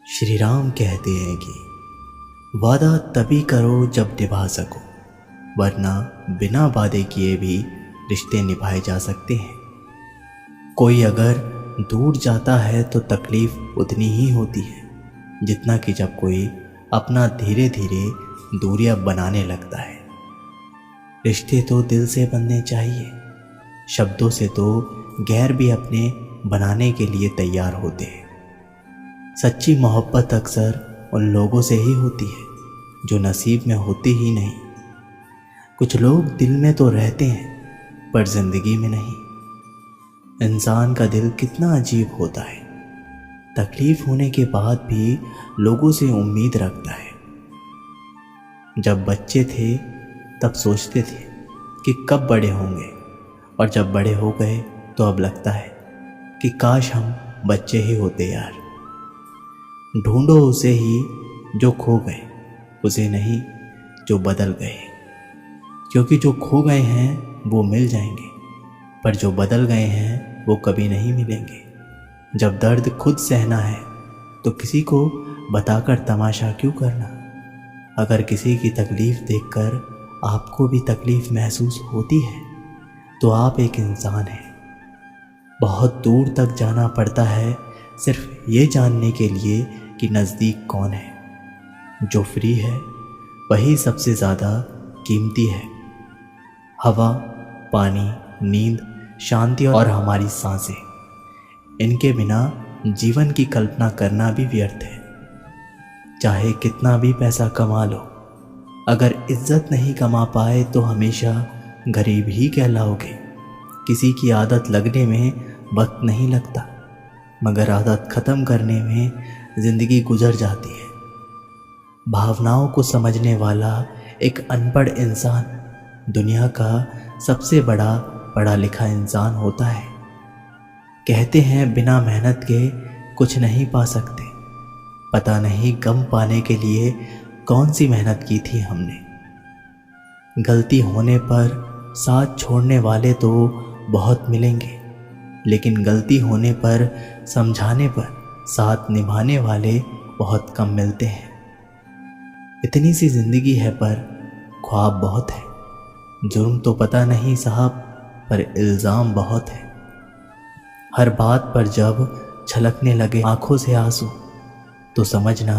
श्री राम कहते हैं कि वादा तभी करो जब निभा सको, वरना बिना वादे किए भी रिश्ते निभाए जा सकते हैं। कोई अगर दूर जाता है तो तकलीफ उतनी ही होती है जितना कि जब कोई अपना धीरे धीरे दूरियां बनाने लगता है। रिश्ते तो दिल से बनने चाहिए, शब्दों से तो गैर भी अपने बनाने के लिए तैयार होते हैं। सच्ची मोहब्बत अक्सर उन लोगों से ही होती है जो नसीब में होती ही नहीं। कुछ लोग दिल में तो रहते हैं पर जिंदगी में नहीं। इंसान का दिल कितना अजीब होता है, तकलीफ होने के बाद भी लोगों से उम्मीद रखता है। जब बच्चे थे तब सोचते थे कि कब बड़े होंगे, और जब बड़े हो गए तो अब लगता है कि काश हम बच्चे ही होते यार। ढूंढो उसे ही जो खो गए, उसे नहीं जो बदल गए, क्योंकि जो खो गए हैं वो मिल जाएंगे, पर जो बदल गए हैं वो कभी नहीं मिलेंगे। जब दर्द खुद सहना है तो किसी को बताकर तमाशा क्यों करना। अगर किसी की तकलीफ देखकर आपको भी तकलीफ महसूस होती है तो आप एक इंसान हैं। बहुत दूर तक जाना पड़ता है सिर्फ ये जानने के लिए कि नज़दीक कौन है। जो फ्री है वही सबसे ज़्यादा कीमती है। हवा, पानी, नींद, शांति और हमारी सांसें, इनके बिना जीवन की कल्पना करना भी व्यर्थ है। चाहे कितना भी पैसा कमा लो, अगर इज्जत नहीं कमा पाए तो हमेशा गरीब ही कहलाओगे। किसी की आदत लगने में वक्त नहीं लगता, मगर आदत ख़त्म करने में ज़िंदगी गुजर जाती है। भावनाओं को समझने वाला एक अनपढ़ इंसान दुनिया का सबसे बड़ा पढ़ा लिखा इंसान होता है। कहते हैं बिना मेहनत के कुछ नहीं पा सकते। पता नहीं गम पाने के लिए कौन सी मेहनत की थी हमने। गलती होने पर साथ छोड़ने वाले तो बहुत मिलेंगे, लेकिन गलती होने पर समझाने पर साथ निभाने वाले बहुत कम मिलते हैं। इतनी सी जिंदगी है पर ख्वाब बहुत है। जुर्म तो पता नहीं साहब, पर इल्ज़ाम बहुत है। हर बात पर जब छलकने लगे आंखों से आंसू तो समझना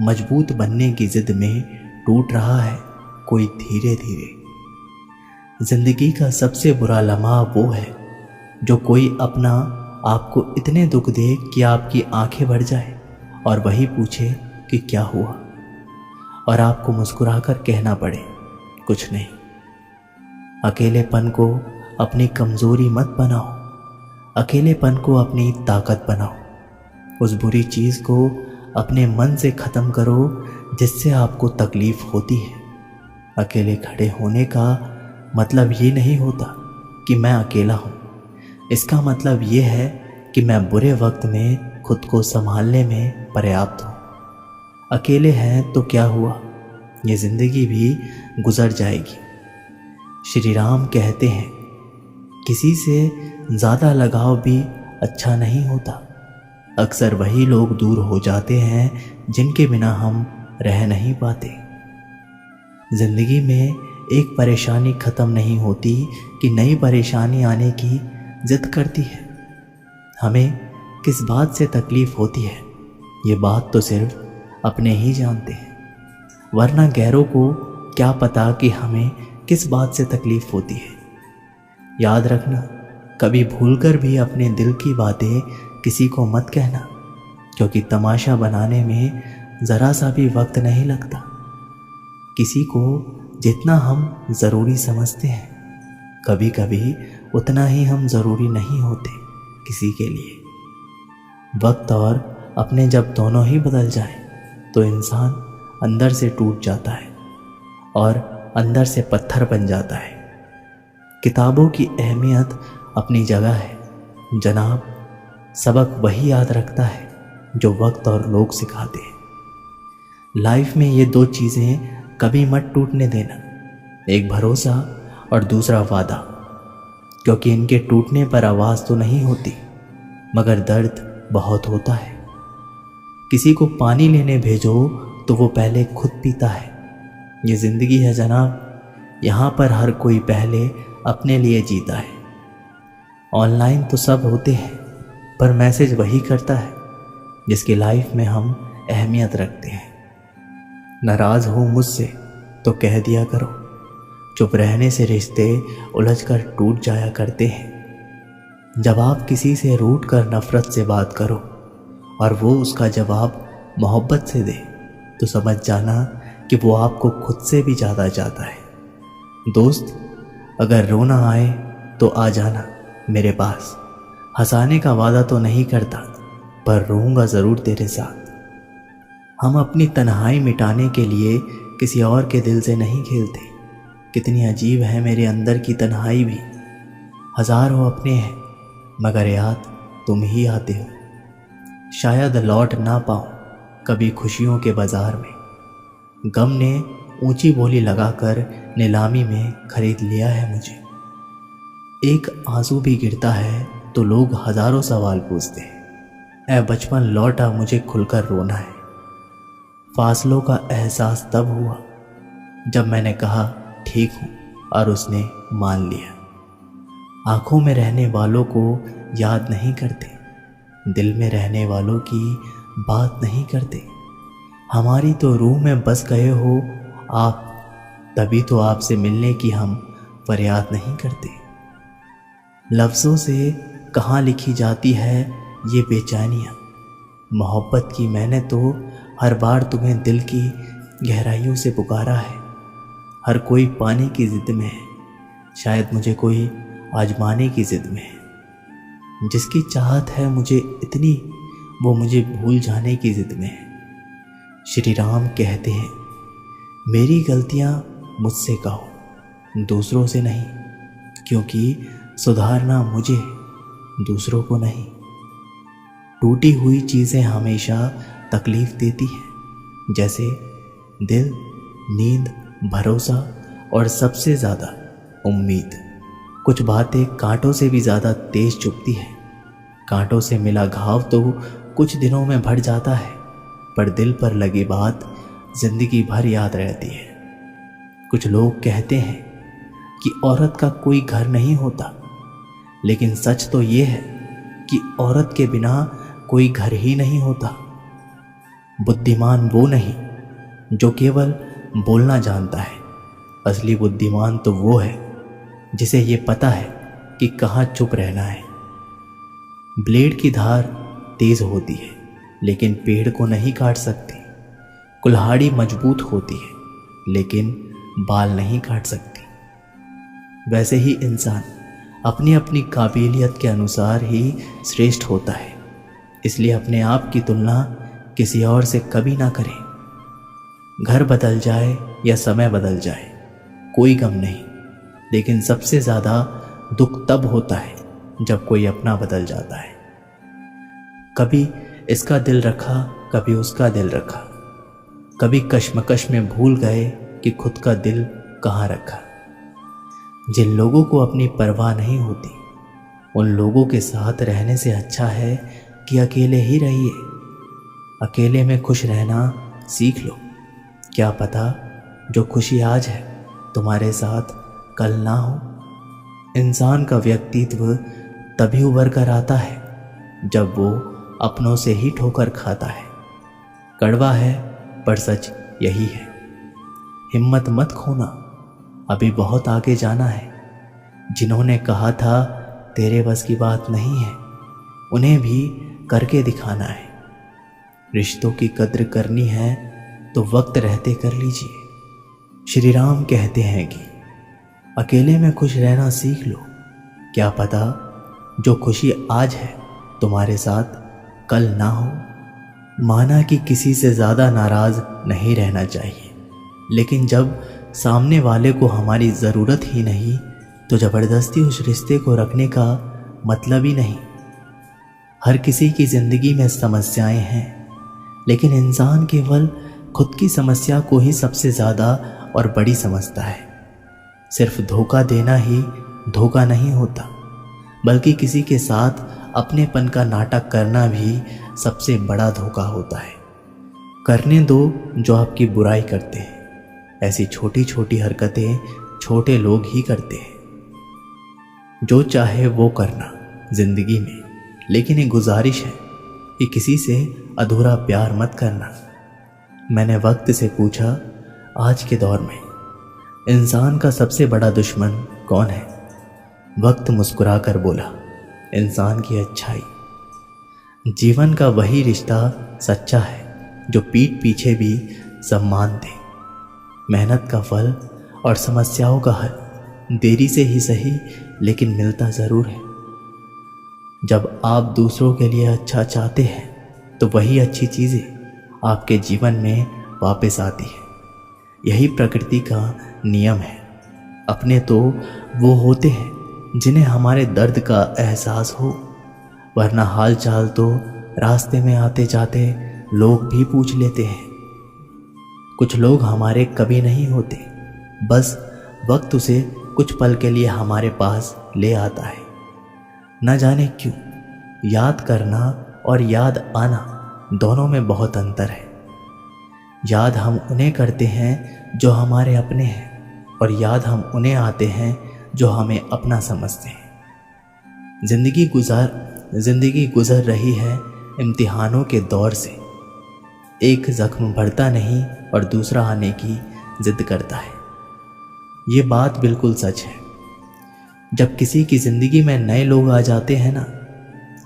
मजबूत बनने की जिद में टूट रहा है कोई धीरे धीरे। जिंदगी का सबसे बुरा लम्हा वो है जो कोई अपना आपको इतने दुख दे कि आपकी आंखें भर जाए और वही पूछे कि क्या हुआ, और आपको मुस्कुराकर कहना पड़े कुछ नहीं। अकेलेपन को अपनी कमजोरी मत बनाओ, अकेलेपन को अपनी ताकत बनाओ। उस बुरी चीज़ को अपने मन से ख़त्म करो जिससे आपको तकलीफ़ होती है। अकेले खड़े होने का मतलब ये नहीं होता कि मैं अकेला हूँ। इसका मतलब ये है कि मैं बुरे वक्त में खुद को संभालने में पर्याप्त हूँ। अकेले हैं तो क्या हुआ, ये ज़िंदगी भी गुजर जाएगी। श्री राम कहते हैं किसी से ज़्यादा लगाव भी अच्छा नहीं होता। अक्सर वही लोग दूर हो जाते हैं जिनके बिना हम रह नहीं पाते। ज़िंदगी में एक परेशानी ख़त्म नहीं होती कि नई परेशानी आने की जिद करती है। हमें किस बात से तकलीफ़ होती है ये बात तो सिर्फ अपने ही जानते हैं, वरना गैरों को क्या पता कि हमें किस बात से तकलीफ़ होती है। याद रखना, कभी भूलकर भी अपने दिल की बातें किसी को मत कहना, क्योंकि तमाशा बनाने में ज़रा सा भी वक्त नहीं लगता। किसी को जितना हम ज़रूरी समझते हैं, कभी कभी उतना ही हम ज़रूरी नहीं होते किसी के लिए। वक्त और अपने जब दोनों ही बदल जाएं तो इंसान अंदर से टूट जाता है और अंदर से पत्थर बन जाता है। किताबों की अहमियत अपनी जगह है जनाब, सबक वही याद रखता है जो वक्त और लोग सिखाते हैं। लाइफ में ये दो चीज़ें कभी मत टूटने देना, एक भरोसा और दूसरा वादा, क्योंकि इनके टूटने पर आवाज़ तो नहीं होती मगर दर्द बहुत होता है। किसी को पानी लेने भेजो तो वो पहले खुद पीता है। ये ज़िंदगी है जनाब, यहाँ पर हर कोई पहले अपने लिए जीता है। ऑनलाइन तो सब होते हैं, पर मैसेज वही करता है जिसकी लाइफ में हम अहमियत रखते हैं। नाराज़ हो मुझसे तो कह दिया करो, चुप रहने से रिश्ते उलझकर टूट जाया करते हैं। जब आप किसी से रूठ कर नफ़रत से बात करो और वो उसका जवाब मोहब्बत से दे, तो समझ जाना कि वो आपको खुद से भी ज़्यादा चाहता है। दोस्त, अगर रोना आए तो आ जाना मेरे पास। हंसाने का वादा तो नहीं करता, पर रोऊंगा ज़रूर तेरे साथ। हम अपनी तन्हाई मिटाने के लिए किसी और के दिल से नहीं खेलते। कितनी अजीब है मेरे अंदर की तन्हाई भी। हज़ारों अपने हैं, मगर याद तुम ही आते हो। शायद लौट ना पाऊँ कभी खुशियों के बाज़ार में। गम ने ऊंची बोली लगाकर नीलामी में खरीद लिया है मुझे। एक आंसू भी गिरता है तो लोग हज़ारों सवाल पूछते हैं। ऐ बचपन लौटा, मुझे खुलकर रोना है। फासलों का एहसास तब हुआ जब मैंने कहा ठीक हूँ, और उसने मान लिया। आँखों में रहने वालों को याद नहीं करते, दिल में रहने वालों की बात नहीं करते। हमारी तो रूह में बस गए हो आप, तभी तो आपसे मिलने की हम फरियाद नहीं करते। लफ्ज़ों से कहाँ लिखी जाती है ये बेचैनियाँ। मोहब्बत की मैंने तो हर बार तुम्हें दिल की गहराइयों से पुकारा है। हर कोई पाने की ज़िद में है, शायद मुझे कोई आजमाने की ज़िद में है। जिसकी चाहत है मुझे इतनी, वो मुझे भूल जाने की ज़िद में है। श्री राम कहते हैं, मेरी गलतियाँ मुझसे कहो, दूसरों से नहीं, क्योंकि सुधारना मुझे, दूसरों को नहीं। टूटी हुई चीज़ें हमेशा तकलीफ़ देती हैं, जैसे दिल, नींद, भरोसा और सबसे ज़्यादा उम्मीद। कुछ बातें कांटों से भी ज़्यादा तेज चुभती है। कांटों से मिला घाव तो कुछ दिनों में भर जाता है, पर दिल पर लगी बात जिंदगी भर याद रहती है। कुछ लोग कहते हैं कि औरत का कोई घर नहीं होता, लेकिन सच तो ये है कि औरत के बिना कोई घर ही नहीं होता। बुद्धिमान वो नहीं जो केवल बोलना जानता है, असली बुद्धिमान तो वो है जिसे ये पता है कि कहाँ चुप रहना है। ब्लेड की धार तेज होती है, लेकिन पेड़ को नहीं काट सकती। कुल्हाड़ी मजबूत होती है, लेकिन बाल नहीं काट सकती। वैसे ही इंसान अपनी अपनी काबिलियत के अनुसार ही श्रेष्ठ होता है। इसलिए अपने आप की तुलना किसी और से कभी ना करें। घर बदल जाए या समय बदल जाए, कोई गम नहीं, लेकिन सबसे ज़्यादा दुख तब होता है जब कोई अपना बदल जाता है। कभी इसका दिल रखा, कभी उसका दिल रखा, कभी कश्मकश में भूल गए कि खुद का दिल कहाँ रखा। जिन लोगों को अपनी परवाह नहीं होती, उन लोगों के साथ रहने से अच्छा है कि अकेले ही रहिए। अकेले में खुश रहना सीख लो। क्या पता जो खुशी आज है तुम्हारे साथ कल ना हो। इंसान का व्यक्तित्व तभी उभर कर आता है जब वो अपनों से ही ठोकर खाता है। कड़वा है पर सच यही है। हिम्मत मत खोना, अभी बहुत आगे जाना है। जिन्होंने कहा था तेरे बस की बात नहीं है, उन्हें भी करके दिखाना है। रिश्तों की कद्र करनी है तो वक्त रहते कर लीजिए। श्री राम कहते हैं कि अकेले में खुश रहना सीख लो। क्या पता जो खुशी आज है तुम्हारे साथ कल ना हो। माना कि किसी से ज़्यादा नाराज़ नहीं रहना चाहिए, लेकिन जब सामने वाले को हमारी ज़रूरत ही नहीं, तो ज़बरदस्ती उस रिश्ते को रखने का मतलब ही नहीं। हर किसी की ज़िंदगी में समस्याएं हैं, लेकिन इंसान केवल खुद की समस्या को ही सबसे ज़्यादा और बड़ी समझता है। सिर्फ धोखा देना ही धोखा नहीं होता, बल्कि किसी के साथ अपनेपन का नाटक करना भी सबसे बड़ा धोखा होता है। करने दो जो आपकी बुराई करते हैं। ऐसी छोटी छोटी हरकतें छोटे लोग ही करते हैं। जो चाहे वो करना जिंदगी में, लेकिन एक गुजारिश है कि किसी से अधूरा प्यार मत करना। मैंने वक्त से पूछा, आज के दौर में इंसान का सबसे बड़ा दुश्मन कौन है? वक्त मुस्कुरा कर बोला, इंसान की अच्छाई। जीवन का वही रिश्ता सच्चा है जो पीठ पीछे भी सम्मान दे। मेहनत का फल और समस्याओं का हल देरी से ही सही, लेकिन मिलता ज़रूर है। जब आप दूसरों के लिए अच्छा चाहते हैं तो वही अच्छी चीज़ें आपके जीवन में वापस आती है। यही प्रकृति का नियम है। अपने तो वो होते हैं जिन्हें हमारे दर्द का एहसास हो, वरना हाल चाल तो रास्ते में आते जाते लोग भी पूछ लेते हैं। कुछ लोग हमारे कभी नहीं होते, बस वक्त उसे कुछ पल के लिए हमारे पास ले आता है। न जाने क्यों याद करना और याद आना दोनों में बहुत अंतर है। याद हम उन्हें करते हैं जो हमारे अपने हैं, और याद हम उन्हें आते हैं जो हमें अपना समझते हैं। जिंदगी गुजर रही है इम्तिहानों के दौर से। एक जख्म भरता नहीं और दूसरा आने की जिद करता है। ये बात बिल्कुल सच है। जब किसी की ज़िंदगी में नए लोग आ जाते हैं ना,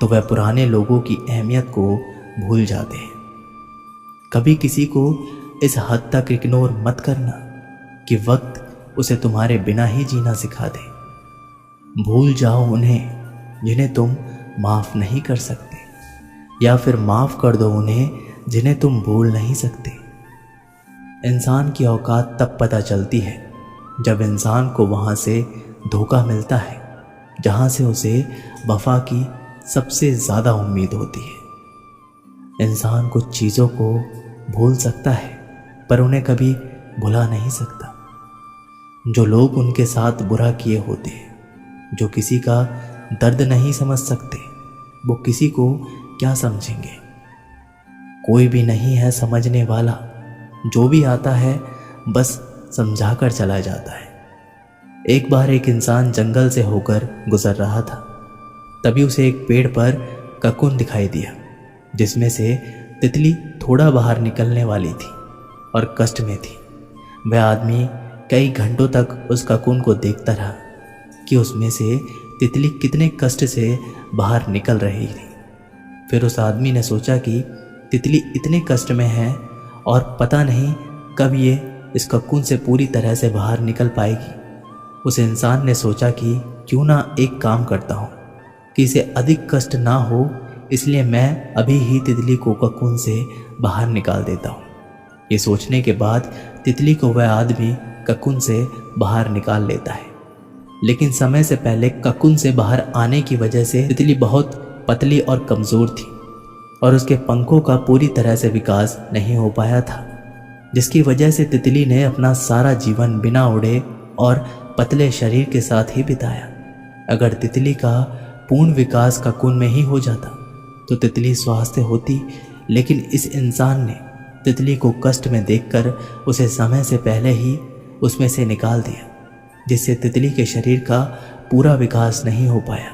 तो वह पुराने लोगों की अहमियत को भूल जाते हैं। कभी किसी को इस हद तक इग्नोर मत करना कि वक्त उसे तुम्हारे बिना ही जीना सिखा दे। भूल जाओ उन्हें जिन्हें तुम माफ़ नहीं कर सकते, या फिर माफ़ कर दो उन्हें जिन्हें तुम भूल नहीं सकते। इंसान की औकात तब पता चलती है जब इंसान को वहाँ से धोखा मिलता है जहाँ से उसे वफा की सबसे ज़्यादा उम्मीद होती है। इंसान कुछ चीज़ों को भूल सकता है, पर उन्हें कभी भुला नहीं सकता। जो लोग उनके साथ बुरा किए होते हैं, जो किसी का दर्द नहीं समझ सकते, वो किसी को क्या समझेंगे। कोई भी नहीं है समझने वाला। जो भी आता है बस समझा कर चला जाता है। एक बार एक इंसान जंगल से होकर गुजर रहा था। तभी उसे एक पेड़ पर ककून दिखाई दिया, जिसमें से तितली थोड़ा बाहर निकलने वाली थी और कष्ट में थी। वह आदमी कई घंटों तक उस ककून को देखता रहा कि उसमें से तितली कितने कष्ट से बाहर निकल रही थी। फिर उस आदमी ने सोचा कि तितली इतने कष्ट में है और पता नहीं कब ये इस ककून से पूरी तरह से बाहर निकल पाएगी। उस इंसान ने सोचा कि क्यों ना एक काम करता हूँ कि इसे अधिक कष्ट ना हो, इसलिए मैं अभी ही तितली को ककून से बाहर निकाल देता हूँ। ये सोचने के बाद तितली को वह आदमी ककून से बाहर निकाल लेता है। लेकिन समय से पहले ककून से बाहर आने की वजह से तितली बहुत पतली और कमज़ोर थी और उसके पंखों का पूरी तरह से विकास नहीं हो पाया था, जिसकी वजह से तितली ने अपना सारा जीवन बिना उड़े और पतले शरीर के साथ ही बिताया। अगर तितली का पूर्ण विकास ककून में ही हो जाता तो तितली स्वस्थ होती, लेकिन इस इंसान ने तितली को कष्ट में देखकर उसे समय से पहले ही उसमें से निकाल दिया, जिससे तितली के शरीर का पूरा विकास नहीं हो पाया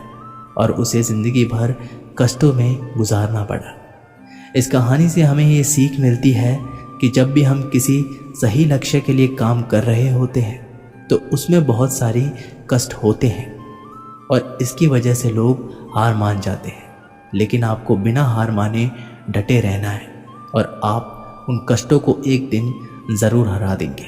और उसे ज़िंदगी भर कष्टों में गुजारना पड़ा। इस कहानी से हमें ये सीख मिलती है कि जब भी हम किसी सही लक्ष्य के लिए काम कर रहे होते हैं तो उसमें बहुत सारी कष्ट होते हैं और इसकी वजह से लोग हार मान जाते हैं। लेकिन आपको बिना हार माने डटे रहना है और आप उन कष्टों को एक दिन ज़रूर हरा देंगे।